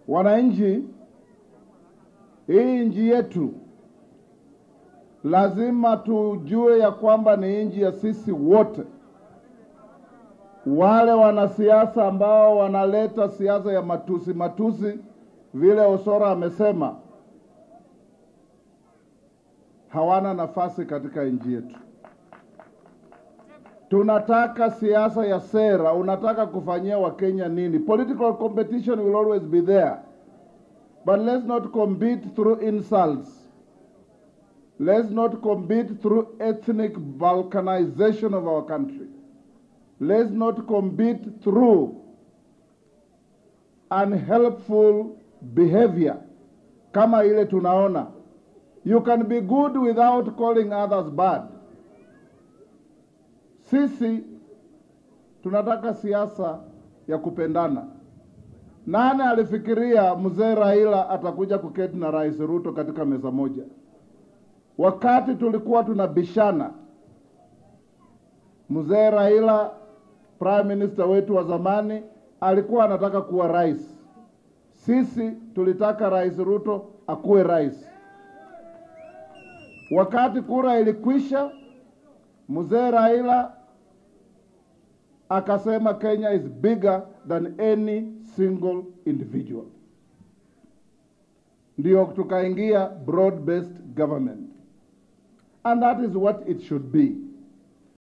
Wananchi, hii nchi yetu lazima tujue ya kwamba ni nchi ya sisi wote. Wale wanasiasa ambao wanaleta siasa ya matusi vile Osoro amesema, hawana nafasi katika nchi yetu. Tunataka siasa ya sera. Unataka kufanyia Wakenya nini? Political competition will always be there. But let's not compete through insults. Let's not compete through ethnic balkanization of our country. Let's not compete through unhelpful behavior kama ile tunaona. You can be good without calling others bad. Sisi tunataka siasa ya kupendana. Nani alifikiria mzee Raila atakuja kuketi na Rais Ruto katika meza moja? Wakati tulikuwa tunabishana, mzee Raila, Prime Minister wetu wa zamani, alikuwa anataka kuwa rais. Sisi tulitaka Rais Ruto akuwe rais. Wakati kura ilikwisha, mzee Raila akasema Kenya is bigger than any single individual. Ndio tukaingia broad-based government. And that is what it should be.